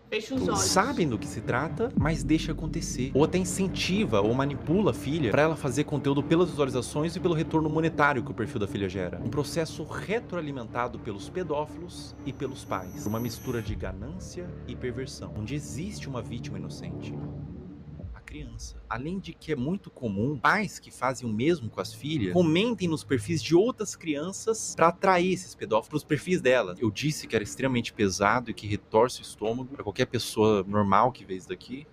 fecha os olhos. Sabem do que se trata, mas deixa acontecer. Ou até incentiva ou manipula a filha para ela fazer conteúdo pelas visualizações e pelo retorno monetário que o perfil da filha gera. Um processo retroalimentado pelos pedófilos e pelos pais. Uma mistura de ganância e perversão, onde existe uma vítima inocente. Criança. Além de que é muito comum pais que fazem o mesmo com as filhas comentem nos perfis de outras crianças para atrair esses pedófilos para os perfis delas. Eu disse que era extremamente pesado e que retorce o estômago para qualquer pessoa normal que vê isso daqui.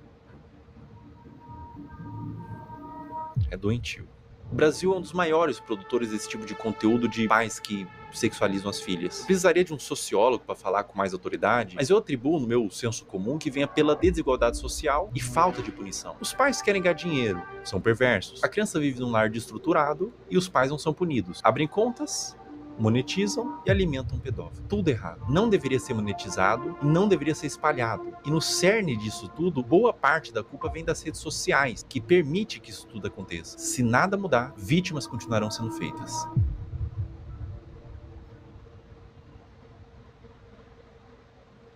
É doentio. O Brasil é um dos maiores produtores desse tipo de conteúdo de pais que sexualizam as filhas. Precisaria de um sociólogo para falar com mais autoridade, mas eu atribuo no meu senso comum que venha pela desigualdade social e falta de punição. Os pais querem ganhar dinheiro, são perversos. A criança vive num lar desestruturado e os pais não são punidos. Abrem contas, monetizam e alimentam um pedófilo. Tudo errado. Não deveria ser monetizado e não deveria ser espalhado. E no cerne disso tudo, boa parte da culpa vem das redes sociais, que permite que isso tudo aconteça. Se nada mudar, vítimas continuarão sendo feitas.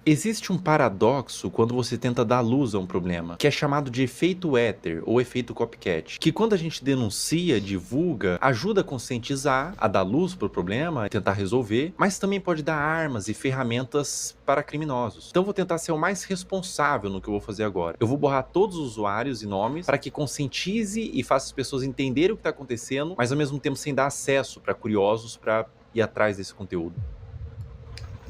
Existe um paradoxo quando você tenta dar luz a um problema, que é chamado de efeito éter ou efeito copycat, que quando a gente denuncia, divulga, ajuda a conscientizar, a dar luz para o problema, a tentar resolver, mas também pode dar armas e ferramentas para criminosos. Então eu vou tentar ser o mais responsável no que eu vou fazer agora. Eu vou borrar todos os usuários e nomes para que conscientize e faça as pessoas entenderem o que está acontecendo, mas ao mesmo tempo sem dar acesso para curiosos para ir atrás desse conteúdo.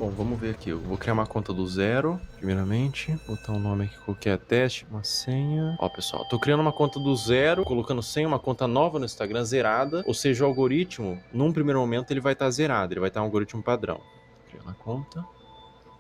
Bom, vamos ver aqui. Eu vou criar uma conta do zero, primeiramente. Botar um nome aqui qualquer, teste, uma senha. Ó, pessoal, tô criando uma conta do zero, colocando senha, uma conta nova no Instagram, zerada. Ou seja, o algoritmo, num primeiro momento, ele vai estar zerado. Ele vai estar um algoritmo padrão. Criando a conta.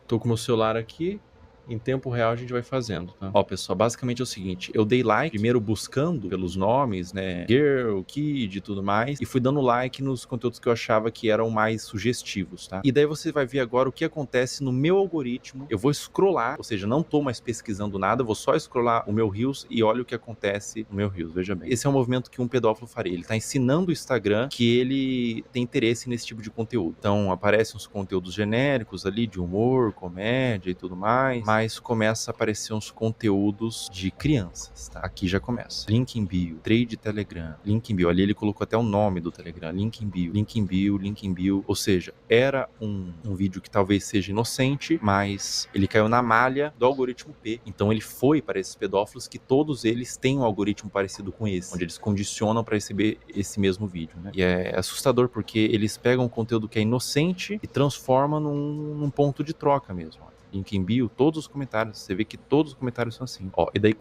Tô com o meu celular aqui. Em tempo real a gente vai fazendo, tá? Ó, pessoal, basicamente é o seguinte, eu dei like, primeiro buscando pelos nomes, né, girl, kid e tudo mais, e fui dando like nos conteúdos que eu achava que eram mais sugestivos, tá? E daí você vai ver agora o que acontece no meu algoritmo. Eu vou scrollar, ou seja, não tô mais pesquisando nada, vou só scrollar o meu Reels e olha o que acontece no meu Reels, veja bem. Esse é um movimento que um pedófilo faria, ele tá ensinando o Instagram que ele tem interesse nesse tipo de conteúdo. Então, aparecem uns conteúdos genéricos ali, de humor, comédia e tudo mais, mas começa a aparecer uns conteúdos de crianças, tá? Aqui já começa. Link em bio, trade Telegram, link em bio. Ali ele colocou até o nome do Telegram, link em bio, link em bio, link em bio. Ou seja, era um vídeo que talvez seja inocente, mas ele caiu na malha do algoritmo P. Então ele foi para esses pedófilos que todos eles têm um algoritmo parecido com esse, onde eles condicionam para receber esse mesmo vídeo, né? E é assustador porque eles pegam um conteúdo que é inocente e transformam num ponto de troca mesmo. Link em bio, todos os comentários, você vê que todos os comentários são assim. Ó, e daí...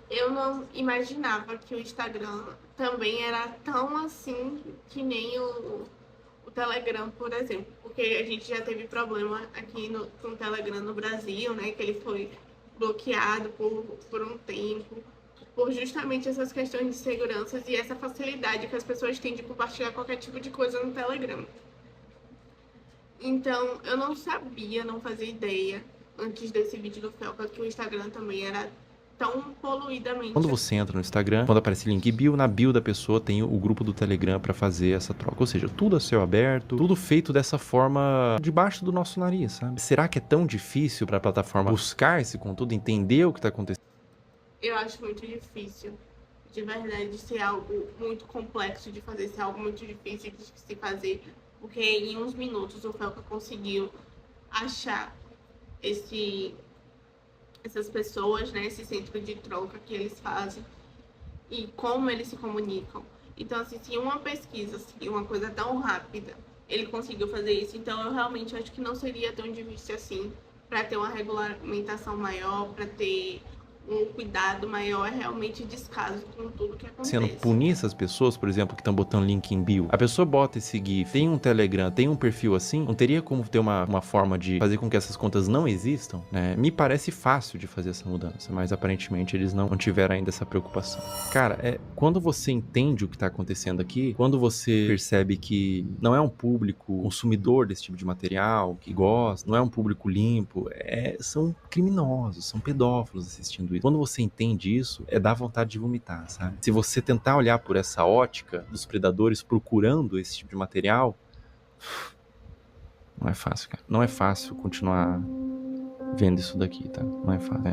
Eu não imaginava que o Instagram também era tão assim que nem o Telegram, por exemplo. Porque a gente já teve problema aqui com o Telegram no Brasil, né? Que ele foi bloqueado por um tempo, por justamente essas questões de segurança e essa facilidade que as pessoas têm de compartilhar qualquer tipo de coisa no Telegram. Então, eu não sabia, não fazia ideia, antes desse vídeo do Felca, que o Instagram também era tão poluidamente... Quando você entra no Instagram, quando aparece link bio, na bio da pessoa tem o grupo do Telegram pra fazer essa troca. Ou seja, tudo a céu aberto, tudo feito dessa forma debaixo do nosso nariz, sabe? Será que é tão difícil pra plataforma buscar esse conteúdo, entender o que tá acontecendo? Eu acho muito difícil, de verdade, ser algo muito complexo de fazer, ser algo muito difícil de se fazer. Porque em uns minutos o Felca conseguiu achar essas pessoas, né, esse centro de troca que eles fazem e como eles se comunicam. Então, assim, se uma pesquisa, assim, uma coisa tão rápida, ele conseguiu fazer isso. Então, eu realmente acho que não seria tão difícil assim para ter uma regulamentação maior, para ter um cuidado maior, é realmente descaso com tudo que acontece. Sendo punir essas pessoas, por exemplo, que estão botando link em bio. A pessoa bota esse GIF, tem um Telegram, tem um perfil assim, não teria como ter uma forma de fazer com que essas contas não existam, né? Me parece fácil de fazer essa mudança, mas aparentemente eles não tiveram ainda essa preocupação. Cara, quando você entende o que tá acontecendo aqui, quando você percebe que não é um público consumidor desse tipo de material, que gosta, não é um público limpo, são criminosos, são pedófilos assistindo isso. Quando você entende isso, dá vontade de vomitar, sabe? Se você tentar olhar por essa ótica dos predadores procurando esse tipo de material, não é fácil, cara. Não é fácil continuar vendo isso daqui, tá? Não é fácil.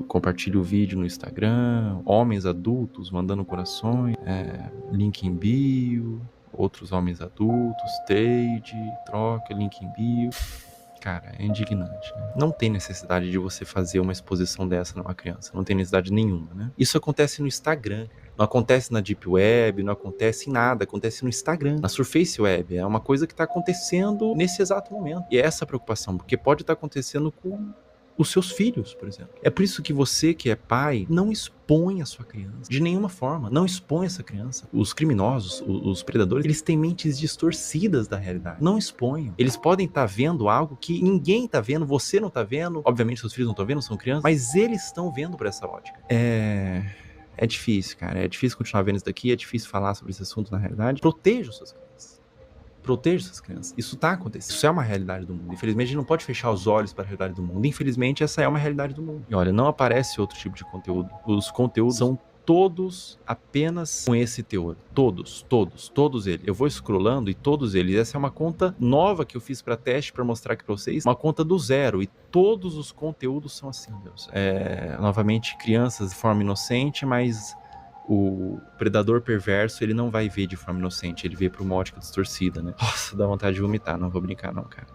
Compartilhe o vídeo no Instagram, homens adultos mandando corações, link em bio, outros homens adultos, trade, troca, link em bio. Cara, é indignante, né? Não tem necessidade de você fazer uma exposição dessa numa criança. Não tem necessidade nenhuma, né? Isso acontece no Instagram, cara. Não acontece na Deep Web, não acontece em nada. Acontece no Instagram, na Surface Web. É uma coisa que tá acontecendo nesse exato momento. E é essa preocupação, porque pode estar acontecendo com os seus filhos, por exemplo. É por isso que você, que é pai, não expõe a sua criança. De nenhuma forma. Não expõe essa criança. Os criminosos, os predadores, eles têm mentes distorcidas da realidade. Não exponham. Eles podem estar vendo algo que ninguém está vendo, você não está vendo. Obviamente, seus filhos não estão vendo, são crianças. Mas eles estão vendo por essa ótica. É difícil, cara. É difícil continuar vendo isso daqui. É difícil falar sobre esse assunto na realidade. Proteja os seus crianças. Proteja essas crianças. Isso tá acontecendo. Isso é uma realidade do mundo. Infelizmente, a gente não pode fechar os olhos para a realidade do mundo. Infelizmente, essa é uma realidade do mundo. E olha, não aparece outro tipo de conteúdo. Os conteúdos são todos apenas com esse teor. Todos eles. Eu vou scrollando e todos eles. Essa é uma conta nova que eu fiz para teste, para mostrar aqui para vocês. Uma conta do zero. E todos os conteúdos são assim, Deus. Novamente, crianças de forma inocente, mas o predador perverso, ele não vai ver de forma inocente, ele vê por uma ótica distorcida, né? Nossa, dá vontade de vomitar, não vou brincar não, cara.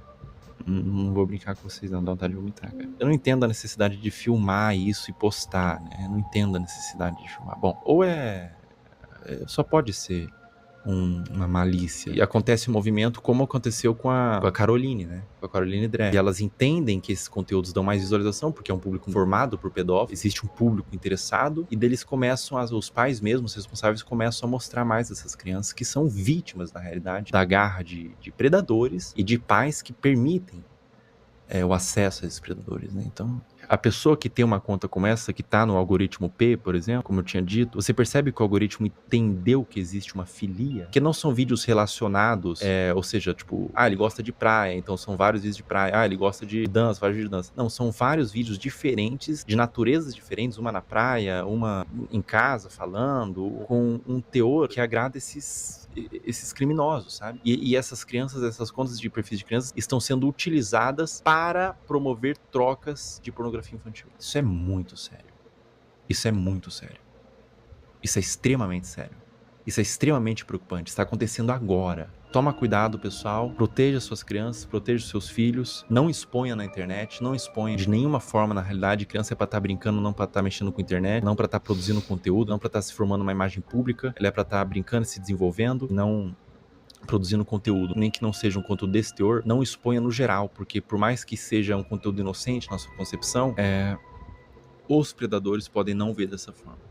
Não vou brincar com vocês não, dá vontade de vomitar, cara. Eu não entendo a necessidade de filmar isso e postar, né? Eu não entendo a necessidade de filmar. Bom, ou só pode ser uma malícia. E acontece um movimento como aconteceu com a Caroline, né? Com a Caroline Dreher. E elas entendem que esses conteúdos dão mais visualização, porque é um público formado por pedófilos, existe um público interessado, e deles começam, os pais mesmos, os responsáveis, começam a mostrar mais dessas crianças que são vítimas, na realidade, da garra de predadores e de pais que permitem o acesso a esses predadores, né? Então, a pessoa que tem uma conta como essa, que tá no algoritmo P, por exemplo, como eu tinha dito, você percebe que o algoritmo entendeu que existe uma filia, que não são vídeos relacionados, ou seja, tipo, ele gosta de praia, então são vários vídeos de praia, ele gosta de dança, vários vídeos de dança. Não, são vários vídeos diferentes, de naturezas diferentes, uma na praia, uma em casa falando, com um teor que agrada esses criminosos, sabe? E essas crianças, essas contas de perfis de crianças estão sendo utilizadas para promover trocas de pornografia infantil. Isso é muito sério. Isso é muito sério. Isso é extremamente sério. Isso é extremamente preocupante. Está acontecendo agora. Toma cuidado, pessoal. Proteja suas crianças, proteja os seus filhos. Não exponha na internet, não exponha de nenhuma forma, na realidade. Criança é pra estar brincando, não pra estar mexendo com a internet, não pra estar produzindo conteúdo, não pra estar se formando uma imagem pública. Ela é pra estar brincando e se desenvolvendo, não produzindo conteúdo, nem que não seja um conteúdo desse teor. Não exponha no geral, porque por mais que seja um conteúdo inocente na sua concepção, os predadores podem não ver dessa forma.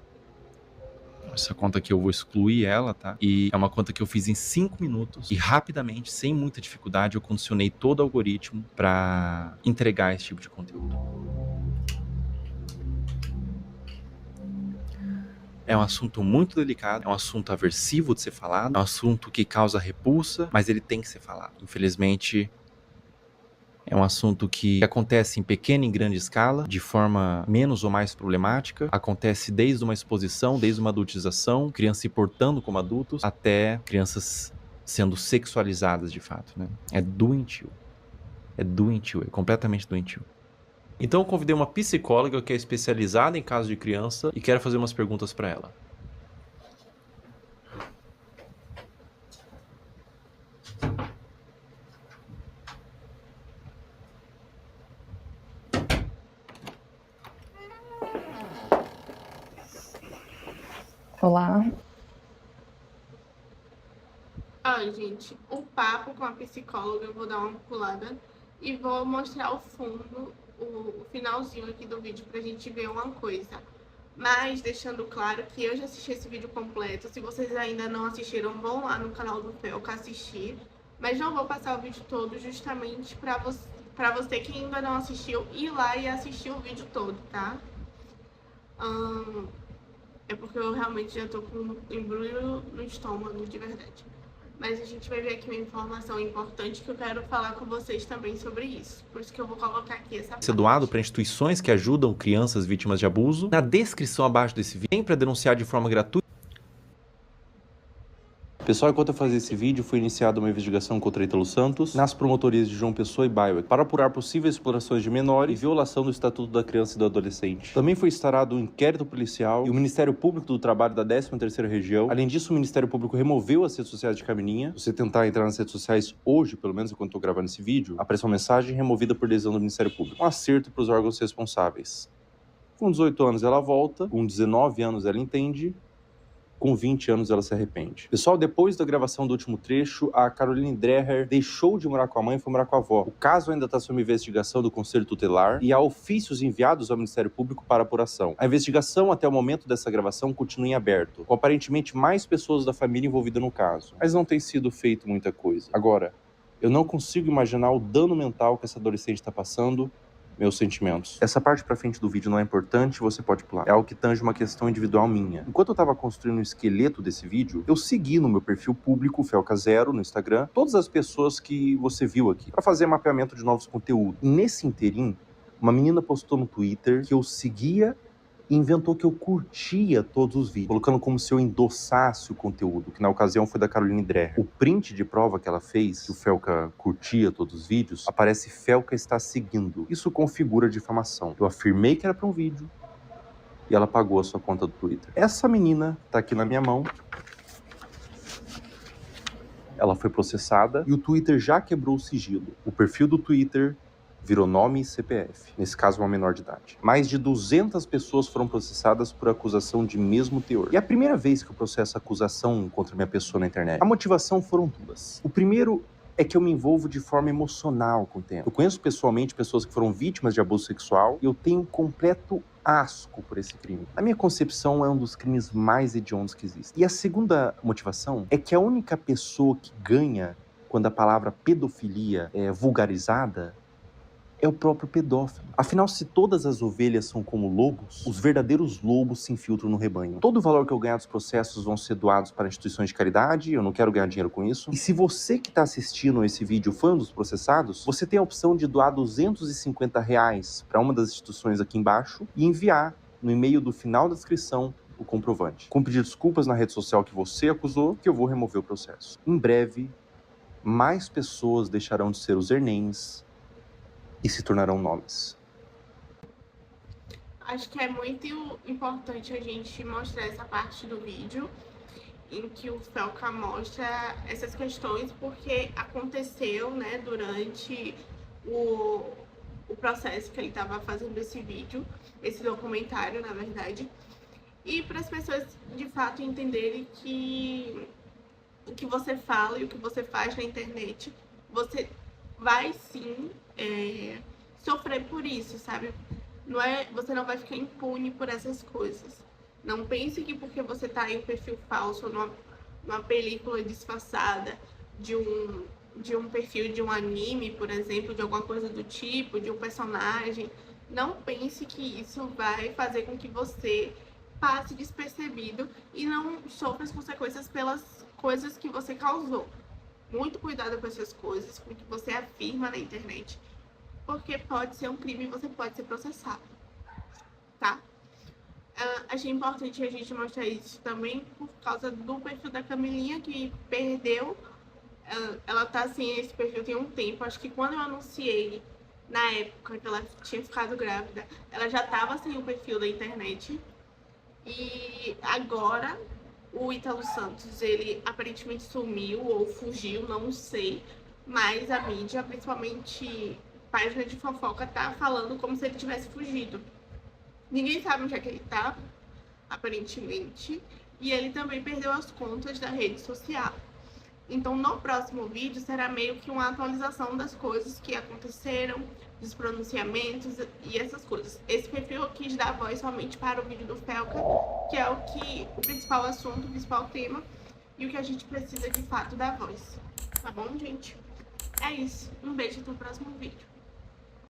Essa conta aqui eu vou excluir ela, tá? E é uma conta que eu fiz em 5 minutos e rapidamente, sem muita dificuldade, eu condicionei todo o algoritmo para entregar esse tipo de conteúdo. É um assunto muito delicado, é um assunto aversivo de ser falado, é um assunto que causa repulsa, mas ele tem que ser falado. Infelizmente, é um assunto que acontece em pequena e grande escala, de forma menos ou mais problemática. Acontece desde uma exposição, desde uma adultização, crianças se portando como adultos, até crianças sendo sexualizadas de fato, né? É doentio. É doentio, é completamente doentio. Então eu convidei uma psicóloga que é especializada em casos de criança e quero fazer umas perguntas para ela. Olá. Gente, o papo com a psicóloga, eu vou dar uma pulada e vou mostrar o fundo, o finalzinho aqui do vídeo pra gente ver uma coisa. Mas deixando claro que eu já assisti esse vídeo completo. Se vocês ainda não assistiram, vão lá no canal do Felca assistir. Mas não vou passar o vídeo todo justamente pra você que ainda não assistiu ir lá e assistir o vídeo todo, tá? É porque eu realmente já tô com um embrulho no estômago, de verdade. Mas a gente vai ver aqui uma informação importante que eu quero falar com vocês também sobre isso. Por isso que eu vou colocar aqui essa parte. Ser doado para instituições que ajudam crianças vítimas de abuso. Na descrição abaixo desse vídeo, tem para denunciar de forma gratuita. Pessoal, enquanto eu fazia esse vídeo, foi iniciada uma investigação contra Ítalo Santos nas promotorias de João Pessoa e Baiuec para apurar possíveis explorações de menores e violação do Estatuto da Criança e do Adolescente. Também foi instaurado um inquérito policial e o Ministério Público do Trabalho da 13ª Região. Além disso, o Ministério Público removeu as redes sociais de Camininha. Se você tentar entrar nas redes sociais hoje, pelo menos enquanto eu tô gravando esse vídeo, aparece uma mensagem removida por decisão do Ministério Público. Um acerto para os órgãos responsáveis. Com 18 anos ela volta, com 19 anos ela entende, com 20 anos ela se arrepende. Pessoal, depois da gravação do último trecho, a Caroline Dreher deixou de morar com a mãe e foi morar com a avó. O caso ainda está sob investigação do Conselho Tutelar e há ofícios enviados ao Ministério Público para apuração. A investigação até o momento dessa gravação continua em aberto, com aparentemente mais pessoas da família envolvidas no caso. Mas não tem sido feito muita coisa. Agora, eu não consigo imaginar o dano mental que essa adolescente está passando. Meus sentimentos. Essa parte pra frente do vídeo não é importante, você pode pular. É algo que tange uma questão individual minha. Enquanto eu tava construindo o esqueleto desse vídeo, eu segui no meu perfil público, Felca0, no Instagram, todas as pessoas que você viu aqui, pra fazer mapeamento de novos conteúdos. E nesse interim, uma menina postou no Twitter que eu seguia e inventou que eu curtia todos os vídeos, colocando como se eu endossasse o conteúdo, que na ocasião foi da Caroline Dreher. O print de prova que ela fez, que o Felca curtia todos os vídeos, aparece Felca está seguindo. Isso configura difamação. Eu afirmei que era para um vídeo e ela pagou a sua conta do Twitter. Essa menina tá aqui na minha mão. Ela foi processada e o Twitter já quebrou o sigilo. O perfil do Twitter virou nome e CPF, nesse caso uma menor de idade. Mais de 200 pessoas foram processadas por acusação de mesmo teor. E é a primeira vez que eu processo acusação contra minha pessoa na internet. A motivação foram duas. O primeiro é que eu me envolvo de forma emocional com o tema. Eu conheço pessoalmente pessoas que foram vítimas de abuso sexual e eu tenho completo asco por esse crime. Na minha concepção, é um dos crimes mais hediondos que existem. E a segunda motivação é que a única pessoa que ganha quando a palavra pedofilia é vulgarizada é o próprio pedófilo. Afinal, se todas as ovelhas são como lobos, os verdadeiros lobos se infiltram no rebanho. Todo o valor que eu ganhar dos processos vão ser doados para instituições de caridade, eu não quero ganhar dinheiro com isso. E se você que está assistindo esse vídeo foi um dos processados, você tem a opção de doar R$250 para uma das instituições aqui embaixo e enviar no e-mail do final da descrição o comprovante. Com pedir desculpas na rede social que você acusou, que eu vou remover o processo. Em breve, mais pessoas deixarão de ser os Hernanes e se tornarão nomes. Acho que é muito importante a gente mostrar essa parte do vídeo em que o Felca mostra essas questões, porque aconteceu, né, durante o processo que ele estava fazendo esse vídeo, esse documentário, na verdade, e para as pessoas de fato entenderem que o que você fala e o que você faz na internet, você vai sim sofrer por isso, sabe? Você não vai ficar impune por essas coisas. Não pense que porque você tá em um perfil falso, numa película disfarçada de um perfil de um anime, por exemplo, de alguma coisa do tipo, de um personagem, não pense que isso vai fazer com que você passe despercebido e não sofra as consequências pelas coisas que você causou. Muito cuidado com essas coisas, com o que você afirma na internet, porque pode ser um crime e você pode ser processado, tá? Achei importante a gente mostrar isso também por causa do perfil da Camilinha, que perdeu. Ela tá sem esse perfil tem um tempo. Acho que quando eu anunciei, na época que ela tinha ficado grávida, ela já tava sem o perfil da internet. E agora o Ítalo Santos, ele aparentemente sumiu ou fugiu, não sei. Mas a mídia, principalmente página de fofoca, tá falando como se ele tivesse fugido. Ninguém sabe onde é que ele tá, aparentemente. E ele também perdeu as contas da rede social. Então, no próximo vídeo, será meio que uma atualização das coisas que aconteceram, dos pronunciamentos e essas coisas. Esse perfil eu quis dar voz somente para o vídeo do Felca, que é o principal assunto, o principal tema, e o que a gente precisa, de fato, dar voz. Tá bom, gente? É isso. Um beijo, até o próximo vídeo.